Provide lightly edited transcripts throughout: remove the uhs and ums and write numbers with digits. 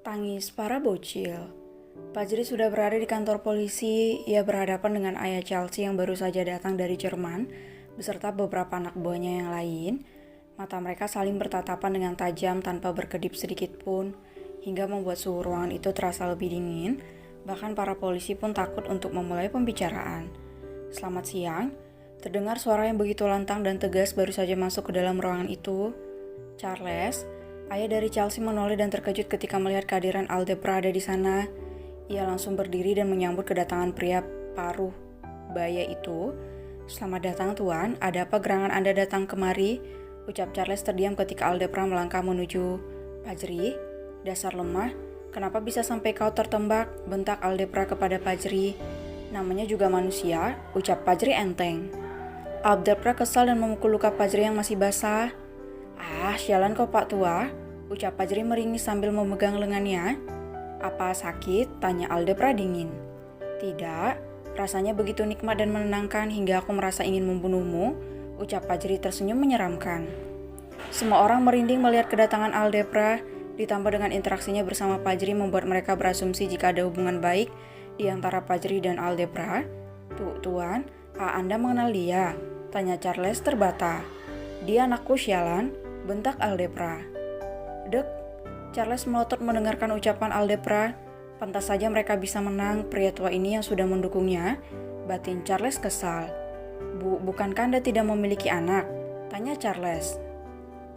Tangis para bocil. Fajri sudah berada di kantor polisi. Ia berhadapan dengan ayah Chelsea yang baru saja datang dari Jerman beserta beberapa anak buahnya yang lain. Mata mereka saling bertatapan dengan tajam tanpa berkedip sedikit pun, hingga membuat suhu ruangan itu terasa lebih dingin. Bahkan para polisi pun takut untuk memulai pembicaraan. "Selamat siang." Terdengar suara yang begitu lantang dan tegas baru saja masuk ke dalam ruangan itu. "Charles." Ayah dari Chelsea menoleh dan terkejut ketika melihat kehadiran Aldebra ada di sana. Ia langsung berdiri dan menyambut kedatangan pria paruh baya itu. "Selamat datang Tuan, ada apa gerangan Anda datang kemari?" ucap Charles terdiam ketika Aldebra melangkah menuju Fajri. "Dasar lemah, kenapa bisa sampai kau tertembak?" bentak Aldebra kepada Fajri. "Namanya juga manusia," ucap Fajri enteng. Aldebra kesal dan memukul luka Fajri yang masih basah. "Ah, sialan kau Pak Tua," ucap Fajri meringis sambil memegang lengannya. "Apa sakit?" tanya Aldebra dingin. "Tidak, rasanya begitu nikmat dan menenangkan hingga aku merasa ingin membunuhmu," ucap Fajri tersenyum menyeramkan. Semua orang merinding melihat kedatangan Aldebra, ditambah dengan interaksinya bersama Fajri membuat mereka berasumsi jika ada hubungan baik di antara Fajri dan Aldebra. Tuan, Anda mengenal dia?" tanya Charles terbata. "Dia anakku sialan," bentak Aldebra. "Dek," Charles melotot mendengarkan ucapan Aldebra. Pantas saja mereka bisa menang, pria tua ini yang sudah mendukungnya. Batin Charles kesal. Bukankah Anda tidak memiliki anak?" tanya Charles.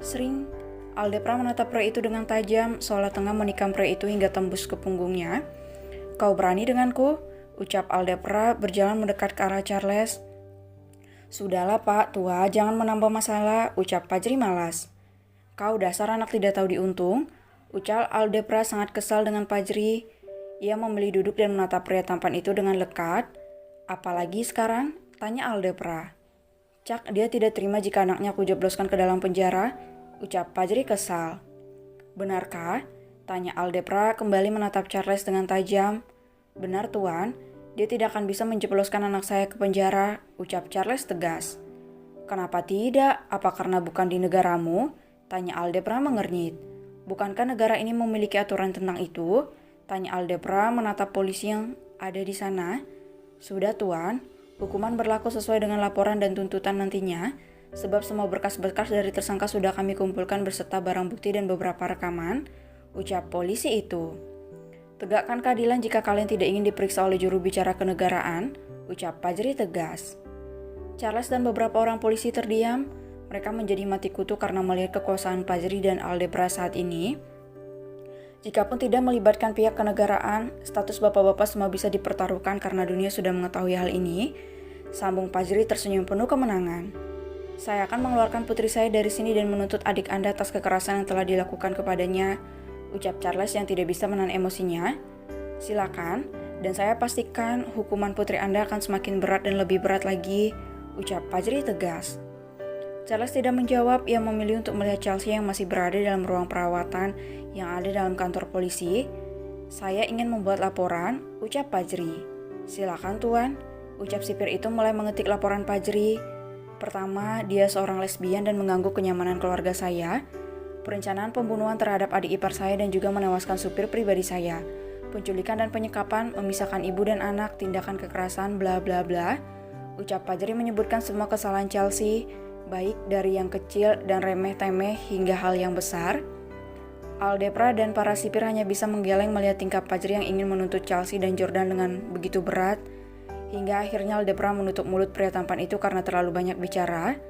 "Sering." Aldebra menatap pria itu dengan tajam, seolah tengah menikam pria itu hingga tembus ke punggungnya. "Kau berani denganku?" ucap Aldebra berjalan mendekat ke arah Charles. "Sudahlah Pak Tua, jangan menambah masalah," ucap Fajri malas. "Kau dasar anak tidak tahu diuntung," ucap Aldebra sangat kesal dengan Fajri. Ia memilih duduk dan menatap pria tampan itu dengan lekat. "Apalagi sekarang?" tanya Aldebra. "Cak, dia tidak terima jika anaknya aku jebloskan ke dalam penjara," ucap Fajri kesal. "Benarkah?" tanya Aldebra kembali menatap Charles dengan tajam. "Benar Tuan, dia tidak akan bisa menjebloskan anak saya ke penjara," ucap Charles tegas. "Kenapa tidak? Apa karena bukan di negaramu?" tanya Aldebra mengernyit. "Bukankah negara ini memiliki aturan tentang itu?" tanya Aldebra menatap polisi yang ada di sana. "Sudah Tuan, hukuman berlaku sesuai dengan laporan dan tuntutan nantinya, sebab semua berkas-berkas dari tersangka sudah kami kumpulkan beserta barang bukti dan beberapa rekaman," ucap polisi itu. "Tegakkan keadilan jika kalian tidak ingin diperiksa oleh juru bicara kenegaraan," ucap Fajri tegas. Charles dan beberapa orang polisi terdiam. Mereka menjadi mati kutu karena melihat kekuasaan Fajri dan Aldebra saat ini. Jikapun tidak melibatkan pihak kenegaraan, status bapak-bapak semua bisa dipertaruhkan karena dunia sudah mengetahui hal ini, sambung Fajri tersenyum penuh kemenangan. "Saya akan mengeluarkan putri saya dari sini dan menuntut adik Anda atas kekerasan yang telah dilakukan kepadanya," ucap Charles yang tidak bisa menahan emosinya. "Silakan, dan saya pastikan hukuman putri Anda akan semakin berat dan lebih berat lagi," ucap Fajri tegas. Charles tidak menjawab, ia memilih untuk melihat Chelsea yang masih berada dalam ruang perawatan yang ada dalam kantor polisi. "Saya ingin membuat laporan," ucap Fajri. "Silakan Tuan," ucap sipir itu mulai mengetik laporan Fajri. "Pertama, dia seorang lesbian dan mengganggu kenyamanan keluarga saya. Perencanaan pembunuhan terhadap adik ipar saya dan juga menewaskan supir pribadi saya. Penculikan dan penyekapan, memisahkan ibu dan anak, tindakan kekerasan, bla bla bla," ucap Fajri menyebutkan semua kesalahan Chelsea, baik dari yang kecil dan remeh-temeh hingga hal yang besar. Aldebra dan para sipir hanya bisa menggeleng melihat tingkah Fajri yang ingin menuntut Chelsea dan Jordan dengan begitu berat. Hingga akhirnya Aldebra menutup mulut pria tampan itu karena terlalu banyak bicara.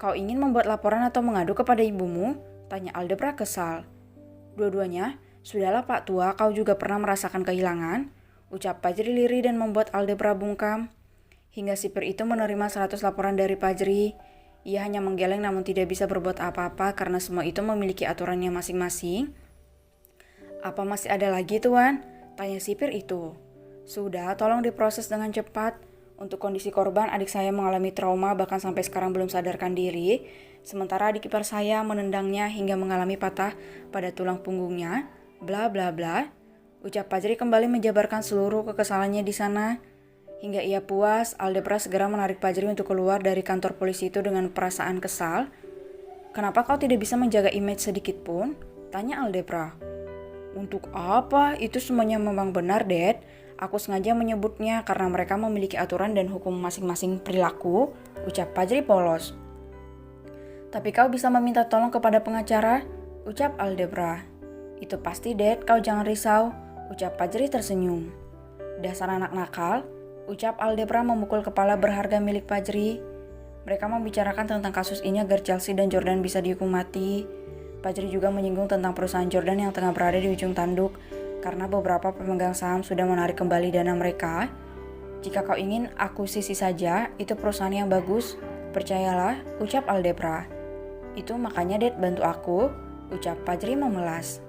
"Kau ingin membuat laporan atau mengadu kepada ibumu?" tanya Aldebra kesal. "Dua-duanya. Sudahlah Pak Tua, kau juga pernah merasakan kehilangan," ucap Fajri lirih dan membuat Aldebra bungkam. Hingga sipir itu menerima 100 laporan dari Fajri. Ia hanya menggeleng namun tidak bisa berbuat apa-apa karena semua itu memiliki aturannya masing-masing. "Apa masih ada lagi Tuan?" tanya sipir itu. "Sudah, tolong diproses dengan cepat. Untuk kondisi korban, adik saya mengalami trauma bahkan sampai sekarang belum sadarkan diri. Sementara adik ipar saya menendangnya hingga mengalami patah pada tulang punggungnya. Bla bla bla," ucap Fajri kembali menjabarkan seluruh kekesalannya di sana. Hingga ia puas, Aldebra segera menarik Fajri untuk keluar dari kantor polisi itu dengan perasaan kesal. "Kenapa kau tidak bisa menjaga image sedikit pun?" tanya Aldebra. Untuk apa? Itu semuanya memang benar, Dad. Aku sengaja menyebutnya karena mereka memiliki aturan dan hukum masing-masing perilaku, ucap Fajri polos. Tapi kau bisa meminta tolong kepada pengacara, ucap Aldebra. Itu pasti, Dad, kau jangan risau, ucap Fajri tersenyum. Dasar anak nakal, ucap Aldebra memukul kepala berharga milik Fajri. Mereka membicarakan tentang kasus ini agar Chelsea dan Jordan bisa dihukum mati. Fajri juga menyinggung tentang perusahaan Jordan yang tengah berada di ujung tanduk karena beberapa pemegang saham sudah menarik kembali dana mereka. Jika kau ingin akuisisi saja, itu perusahaan yang bagus, percayalah, ucap Aldebra. Itu makanya Dad bantu aku, ucap Fajri memelas.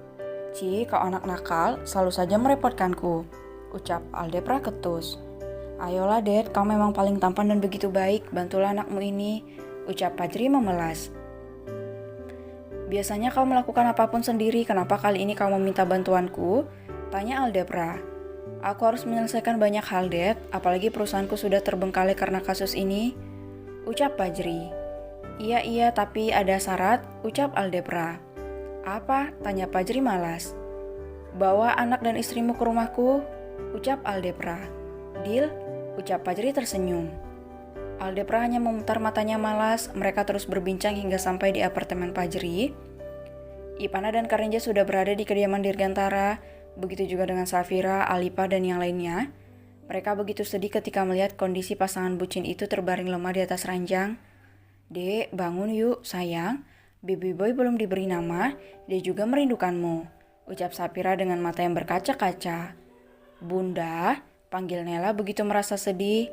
Kau anak nakal, selalu saja merepotkanku, ucap Aldebra ketus. Ayolah Dad, kau memang paling tampan dan begitu baik, bantulah anakmu ini, ucap Fajri memelas. Biasanya kau melakukan apapun sendiri, kenapa kali ini kau meminta bantuanku? Tanya Aldebra. Aku harus menyelesaikan banyak hal, Dad, apalagi perusahaanku sudah terbengkalai karena kasus ini, ucap Fajri. Iya, tapi ada syarat, ucap Aldebra. Apa? Tanya Fajri malas. Bawa anak dan istrimu ke rumahku, ucap Aldebra. Deal? Ucap Fajri tersenyum. Aldebra hanya memutar matanya malas, mereka terus berbincang hingga sampai di apartemen Fajri. Ipana dan Karenja sudah berada di kediaman Dirgantara, begitu juga dengan Safira, Alipa, dan yang lainnya. Mereka begitu sedih ketika melihat kondisi pasangan bucin itu terbaring lemah di atas ranjang. Dek, bangun yuk, sayang. Baby boy belum diberi nama, dia juga merindukanmu, ucap Safira dengan mata yang berkaca-kaca. Bunda, panggil Nela begitu merasa sedih.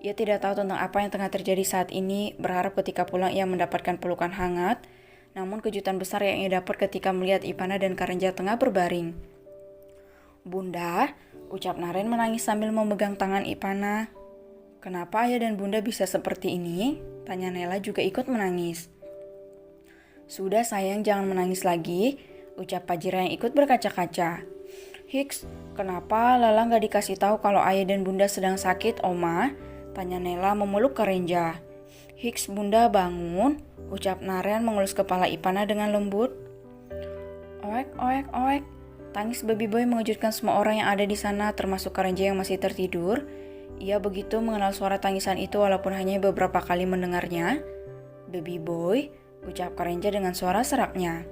Ia tidak tahu tentang apa yang tengah terjadi saat ini, berharap ketika pulang ia mendapatkan pelukan hangat, namun kejutan besar yang ia dapat ketika melihat Ipana dan Karenja tengah berbaring. Bunda, ucap Naren menangis sambil memegang tangan Ipana. Kenapa ayah dan bunda bisa seperti ini? Tanya Nela juga ikut menangis. Sudah sayang, jangan menangis lagi, ucap Fajira yang ikut berkaca-kaca. Hiks, kenapa Lala gak dikasih tahu kalau ayah dan bunda sedang sakit, Oma? Tanya Nela memeluk Karenja. Hiks, bunda bangun, ucap Naren mengelus kepala Ipana dengan lembut. Oek. Tangis baby boy mengejutkan semua orang yang ada di sana, termasuk Karenja yang masih tertidur. Ia begitu mengenal suara tangisan itu walaupun hanya beberapa kali mendengarnya. Baby boy, ucap Karenja dengan suara seraknya.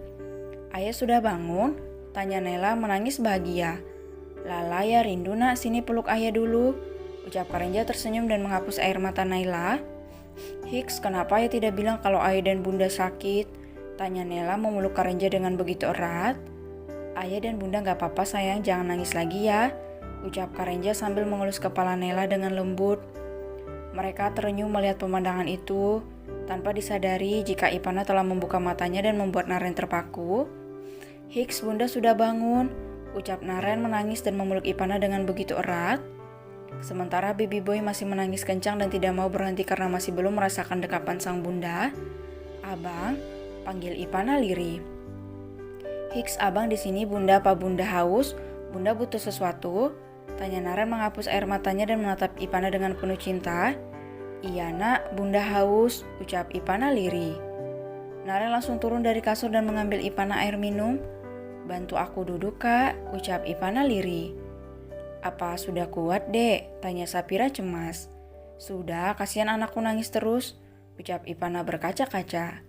Ayah sudah bangun? Tanya Nela menangis bahagia. Lala ya rindu nak, sini peluk ayah dulu, ucap Karenja tersenyum dan menghapus air mata Naila. Hiks, kenapa ayah tidak bilang kalau ayah dan bunda sakit? Tanya Nela memeluk Karenja dengan begitu erat. Ayah dan bunda gak apa-apa sayang, jangan nangis lagi ya, ucap Karenja sambil mengelus kepala Nela dengan lembut. Mereka terenyuh melihat pemandangan itu, tanpa disadari jika Ipana telah membuka matanya dan membuat Naren terpaku. Hiks, bunda sudah bangun, ucap Naren menangis dan memeluk Ipana dengan begitu erat. Sementara baby boy masih menangis kencang dan tidak mau berhenti karena masih belum merasakan dekapan sang bunda. Abang, panggil Ipana lirih. Hiks, abang di sini bunda, apa bunda haus? Bunda butuh sesuatu? Tanya Naren menghapus air matanya dan menatap Ipana dengan penuh cinta. Iya nak, bunda haus, ucap Ipana lirih. Naren langsung turun dari kasur dan mengambil Ipana air minum. Bantu aku duduk kak, ucap Ipana lirih. Apa sudah kuat dek? Tanya Safira cemas. Sudah, kasihan anakku nangis terus, ucap Ipana berkaca-kaca.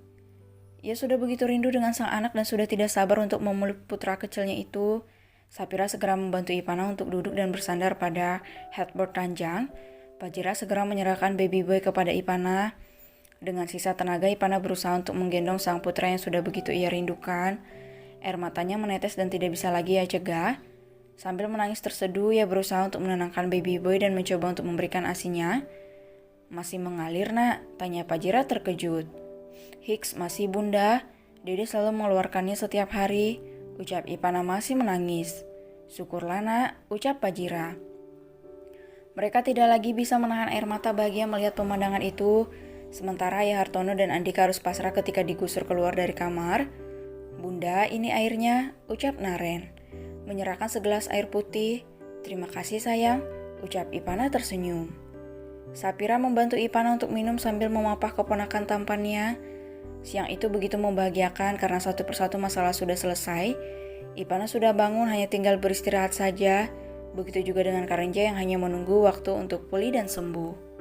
Ia sudah begitu rindu dengan sang anak dan sudah tidak sabar untuk memeluk putra kecilnya itu. Safira segera membantu Ipana untuk duduk dan bersandar pada headboard ranjang. Fajira segera menyerahkan baby boy kepada Ipana. Dengan sisa tenaga Ipana berusaha untuk menggendong sang putra yang sudah begitu ia rindukan. Air matanya menetes dan tidak bisa lagi ia cegah. Sambil menangis terseduh, ia berusaha untuk menenangkan baby boy dan mencoba untuk memberikan asinya. Masih mengalir nak? Tanya Fajira terkejut. Hiks, masih bunda. Dede selalu mengeluarkannya setiap hari, ucap Ipana masih menangis. Syukurlah nak, ucap Fajira. Mereka tidak lagi bisa menahan air mata bahagia melihat pemandangan itu. Sementara Ayah Hartono dan Andika harus pasrah ketika digusur keluar dari kamar. Bunda, ini airnya, ucap Naren. Menyerahkan segelas air putih. Terima kasih sayang, ucap Ipana tersenyum. Safira membantu Ipana untuk minum sambil memapah keponakan tampannya. Siang itu begitu membahagiakan karena satu persatu masalah sudah selesai. Ipana sudah bangun, hanya tinggal beristirahat saja. Begitu juga dengan Karenja yang hanya menunggu waktu untuk pulih dan sembuh.